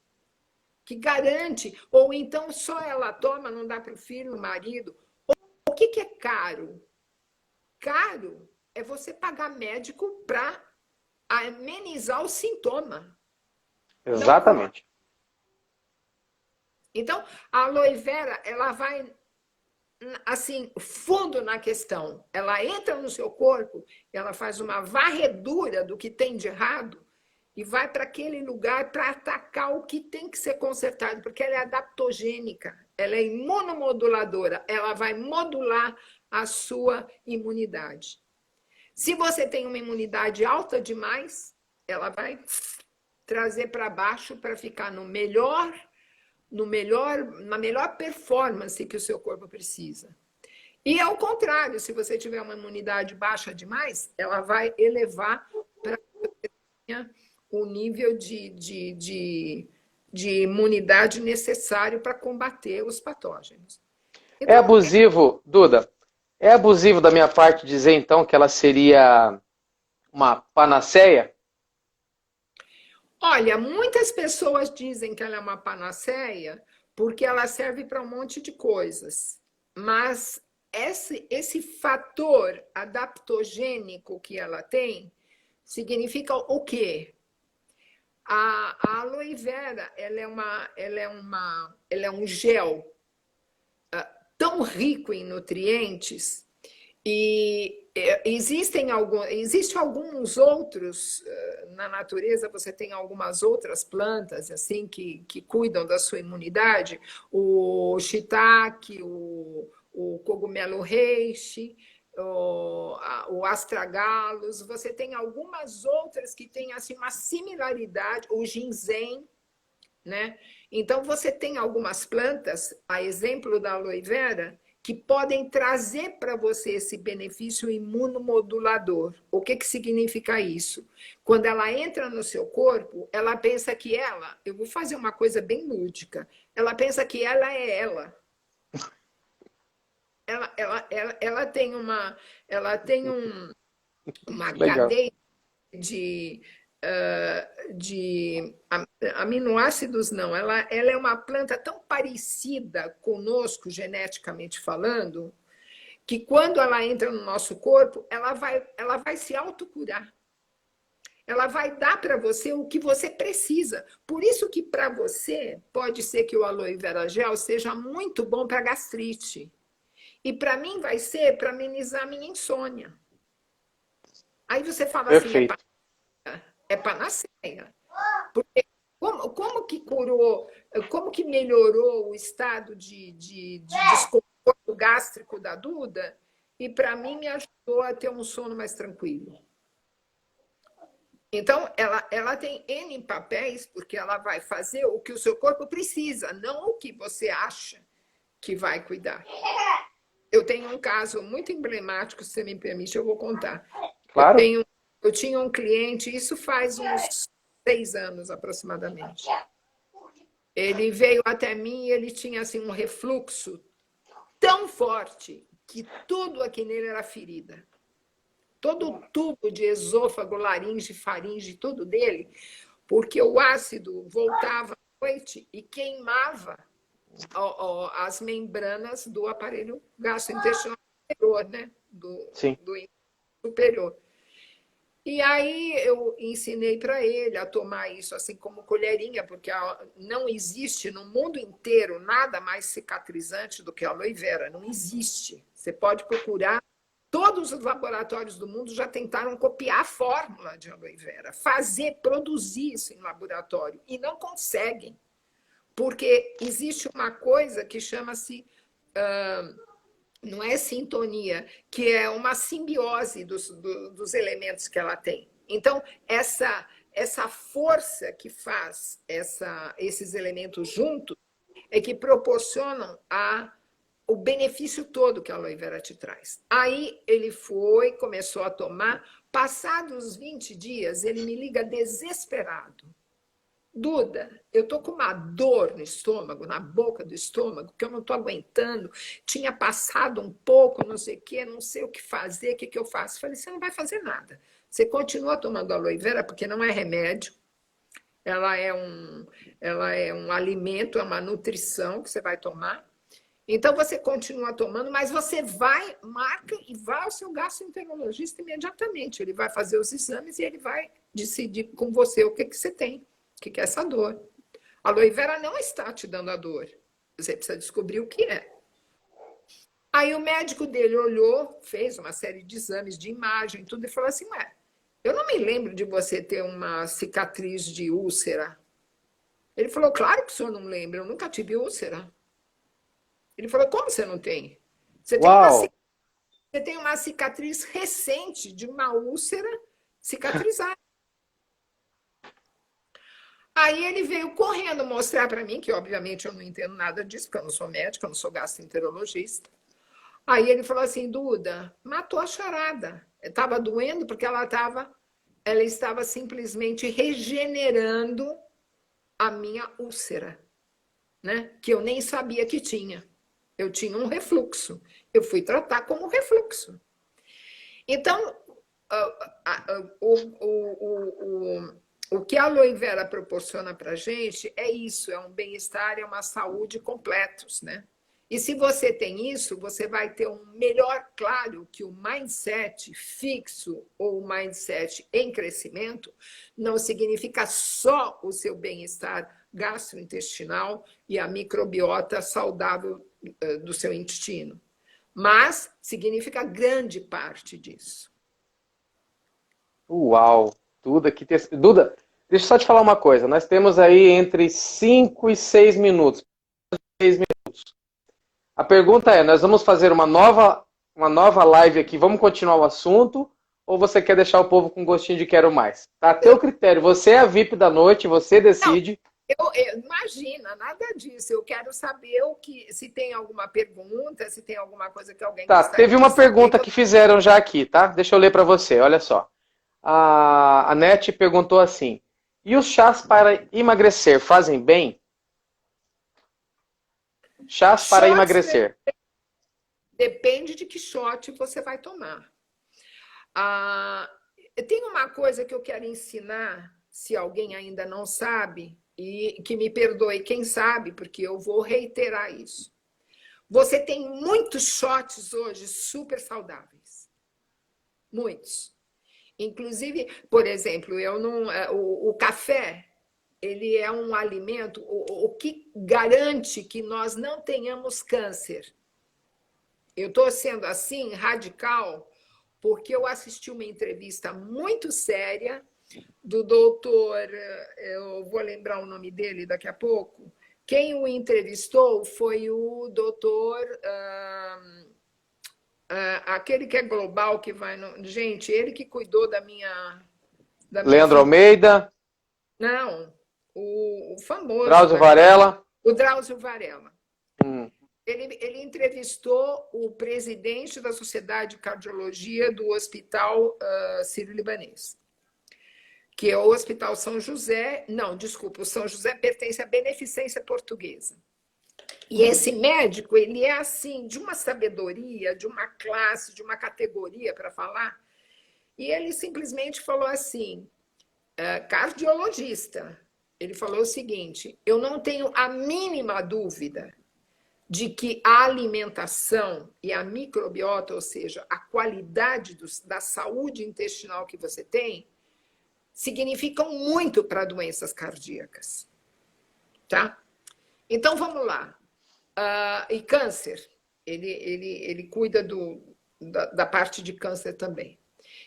que garante, ou então só ela toma, não dá para o filho, o marido. O que é caro? Caro é você pagar médico para amenizar o sintoma. Exatamente. Então, a aloe vera, ela vai assim, fundo na questão. Ela entra no seu corpo, ela faz uma varredura do que tem de errado e vai para aquele lugar para atacar o que tem que ser consertado, porque ela é adaptogênica, ela é imunomoduladora, ela vai modular a sua imunidade. Se você tem uma imunidade alta demais, ela vai trazer para baixo para ficar na melhor performance que o seu corpo precisa. E ao contrário, se você tiver uma imunidade baixa demais, ela vai elevar para o nível de imunidade necessário para combater os patógenos. Então, é abusivo, Duda, é abusivo da minha parte dizer, então, que ela seria uma panaceia? Olha, muitas pessoas dizem que ela é uma panaceia porque ela serve para um monte de coisas. Mas esse fator adaptogênico que ela tem significa o quê? A aloe vera, ela é um gel tão rico em nutrientes e existem alguns outros na natureza, você tem algumas outras plantas assim que cuidam da sua imunidade, o shiitake, o cogumelo reishi, o astragalus, você tem algumas outras que têm assim uma similaridade, o ginseng, né? Então você tem algumas plantas, a exemplo da aloe vera, que podem trazer para você esse benefício imunomodulador. O que, que significa isso? Quando ela entra no seu corpo, ela pensa que eu vou fazer uma coisa bem lúdica, ela pensa que ela é ela. Ela tem uma Legal. cadeia de aminoácidos, não. Ela é uma planta tão parecida conosco, geneticamente falando, que quando ela entra no nosso corpo, ela vai se autocurar. Ela vai dar para você o que você precisa. Por isso que para você, pode ser que o aloe vera gel seja muito bom para gastrite. E para mim vai ser para amenizar a minha insônia. Aí você fala Perfeito. assim, é panaceia. Porque como que curou, como que melhorou o estado de desconforto gástrico da Duda? E para mim me ajudou a ter um sono mais tranquilo. Então, ela tem N papéis, porque ela vai fazer o que o seu corpo precisa, não o que você acha que vai cuidar. Eu tenho um caso muito emblemático, se você me permite, eu vou contar. Claro. Eu tinha um cliente, isso faz uns 6 anos aproximadamente. Ele veio até mim e ele tinha assim, um refluxo tão forte que tudo aqui nele era ferida. Todo o tubo de esôfago, laringe, faringe, tudo dele, porque o ácido voltava à noite e queimava as membranas do aparelho gastrointestinal superior, né? Do superior. E aí eu ensinei para ele a tomar isso assim como colherinha, porque não existe no mundo inteiro nada mais cicatrizante do que a aloe vera. Não existe. Você pode procurar. Todos os laboratórios do mundo já tentaram copiar a fórmula de aloe vera, produzir isso em laboratório, e não conseguem. Porque existe uma coisa que chama-se, não é sintonia, que é uma simbiose dos elementos que ela tem. Então, essa força que faz esses elementos juntos é que proporcionam o benefício todo que a aloe vera te traz. Aí ele começou a tomar, passados 20 dias, ele me liga desesperado. Duda, eu tô com uma dor no estômago, na boca do estômago, que eu não tô aguentando. Tinha passado um pouco, não sei o quê, não sei o que fazer, o que eu faço? Falei, você não vai fazer nada. Você continua tomando aloe vera, porque não é remédio. Ela é um alimento, é uma nutrição que você vai tomar. Então, você continua tomando, mas você marca e vai ao seu gastroenterologista imediatamente. Ele vai fazer os exames e ele vai decidir com você o que você tem. O que é essa dor? A aloe vera não está te dando a dor. Você precisa descobrir o que é. Aí o médico dele olhou, fez uma série de exames de imagem, tudo, e falou assim, eu não me lembro de você ter uma cicatriz de úlcera. Ele falou, claro que o senhor não lembra, eu nunca tive úlcera. Ele falou, como você não tem? Você tem uma cicatriz recente de uma úlcera cicatrizada. Aí ele veio correndo mostrar para mim, que obviamente eu não entendo nada disso, porque eu não sou médica, eu não sou gastroenterologista. Aí ele falou assim, Duda, matou a charada. Estava doendo porque ela estava simplesmente regenerando a minha úlcera, né? Que eu nem sabia que tinha. Eu tinha um refluxo. Eu fui tratar como refluxo. Então, o que a aloe vera proporciona para a gente é isso, é um bem-estar, é uma saúde completos, né? E se você tem isso, você vai ter um melhor, claro, que o mindset fixo ou o mindset em crescimento não significa só o seu bem-estar gastrointestinal e a microbiota saudável do seu intestino, mas significa grande parte disso. Uau! Duda, Duda, deixa eu só te falar uma coisa. Nós temos aí entre 5 e 6 minutos. 6 minutos. A pergunta é, nós vamos fazer uma nova live aqui, vamos continuar o assunto, ou você quer deixar o povo com gostinho de quero mais? Tá a teu critério. Você é a VIP da noite, você decide. Imagina, nada disso. Eu quero saber se tem alguma pergunta, se tem alguma coisa que alguém Tá, gostaria teve de uma saber. pergunta que fizeram já aqui, tá? Deixa eu ler para você, olha só. A Nete perguntou assim: e os chás para emagrecer fazem bem? Chás para Shots emagrecer. depende de que shot você vai tomar. Ah, tem uma coisa que eu quero ensinar, se alguém ainda não sabe, e que me perdoe quem sabe, porque eu vou reiterar isso. Você tem muitos shots hoje super saudáveis. Muitos. Inclusive, por exemplo, eu não, o café, ele é um alimento, o que garante que nós não tenhamos câncer. Eu estou sendo assim, radical, porque eu assisti uma entrevista muito séria do doutor, eu vou lembrar o nome dele daqui a pouco. Quem o entrevistou foi o doutor, aquele que é global, que vai no... Gente, ele que cuidou da minha Leandro filha. Almeida, Não, o famoso Drauzio daqui, Varela. o Drauzio Varela. Hum. Ele entrevistou o presidente da Sociedade de Cardiologia do Hospital Sírio-Libanês, que é o Hospital São José. Não, desculpa, o São José pertence à Beneficência Portuguesa. E esse médico, ele é assim, de uma sabedoria, de uma classe, de uma categoria para falar, e ele simplesmente falou assim, cardiologista, ele falou o seguinte: eu não tenho a mínima dúvida de que a alimentação e a microbiota, ou seja, a qualidade da saúde intestinal que você tem, significam muito para doenças cardíacas, tá? Então, vamos lá. E câncer, ele cuida da parte de câncer também.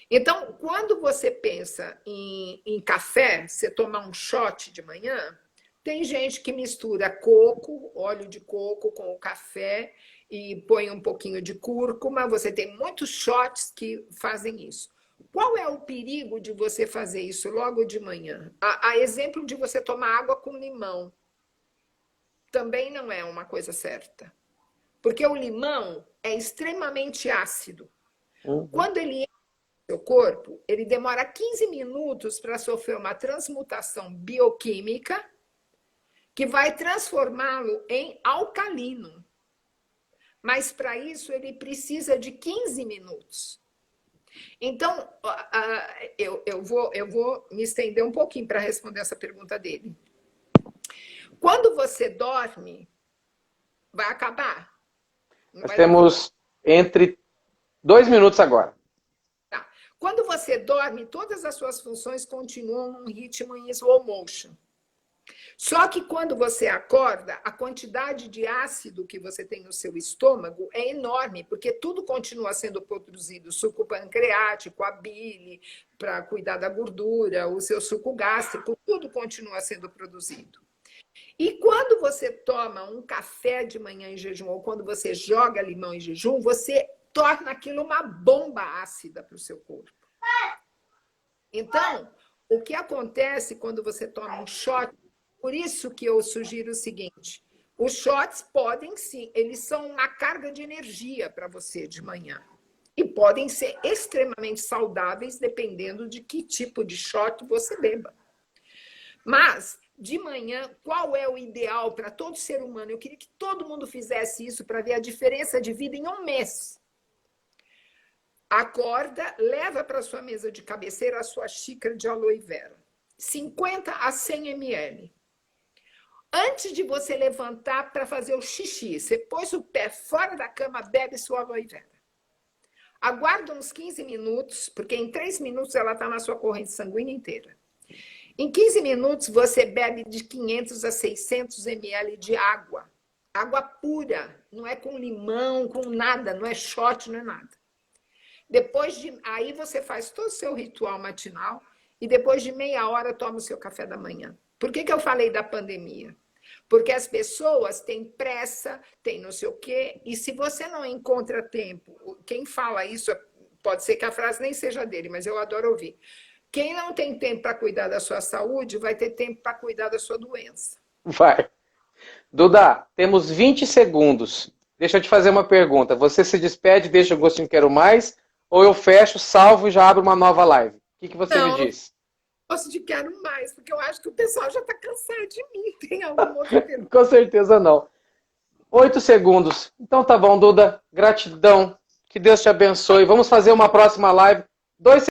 Então, quando você pensa em café, você tomar um shot de manhã, tem gente que mistura coco, óleo de coco com o café e põe um pouquinho de cúrcuma. Você tem muitos shots que fazem isso. Qual é o perigo de você fazer isso logo de manhã? A exemplo de você tomar água com limão. Também não é uma coisa certa. Porque o limão é extremamente ácido. Uhum. Quando ele entra no seu corpo, ele demora 15 minutos para sofrer uma transmutação bioquímica que vai transformá-lo em alcalino. Mas para isso ele precisa de 15 minutos. Então, eu vou me estender um pouquinho para responder essa pergunta dele. Quando você dorme, vai acabar? Nós temos entre 2 minutos agora. Tá. Quando você dorme, todas as suas funções continuam num ritmo em slow motion. Só que quando você acorda, a quantidade de ácido que você tem no seu estômago é enorme, porque tudo continua sendo produzido, suco pancreático, a bile, para cuidar da gordura, o seu suco gástrico, tudo continua sendo produzido. E quando você toma um café de manhã em jejum, ou quando você joga limão em jejum, você torna aquilo uma bomba ácida para o seu corpo. Então, o que acontece quando você toma um shot? Por isso que eu sugiro o seguinte: os shots podem sim, eles são uma carga de energia para você de manhã. E podem ser extremamente saudáveis, dependendo de que tipo de shot você beba. Mas, de manhã, qual é o ideal para todo ser humano? Eu queria que todo mundo fizesse isso para ver a diferença de vida em um mês. Acorda, leva para sua mesa de cabeceira a sua xícara de aloe vera. 50 a 100 ml. Antes de você levantar para fazer o xixi, você pôs o pé fora da cama, bebe sua aloe vera. Aguarda uns 15 minutos, porque em 3 minutos ela está na sua corrente sanguínea inteira. Em 15 minutos você bebe de 500 a 600 ml de água. Água pura, não é com limão, com nada, não é shot, não é nada. Aí você faz todo o seu ritual matinal e depois de meia hora toma o seu café da manhã. Por que eu falei da pandemia? Porque as pessoas têm pressa, têm não sei o quê, e se você não encontra tempo, quem fala isso, pode ser que a frase nem seja dele, mas eu adoro ouvir. Quem não tem tempo para cuidar da sua saúde, vai ter tempo para cuidar da sua doença. Vai. Duda, temos 20 segundos. Deixa eu te fazer uma pergunta. Você se despede, deixa o gostinho quero mais, ou eu fecho, salvo e já abro uma nova live? O que você me diz? Gosto de quero mais, porque eu acho que o pessoal já está cansado de mim. Tem alguma outra pergunta? Com certeza não. 8 segundos. Então tá bom, Duda. Gratidão. Que Deus te abençoe. Vamos fazer uma próxima live. 2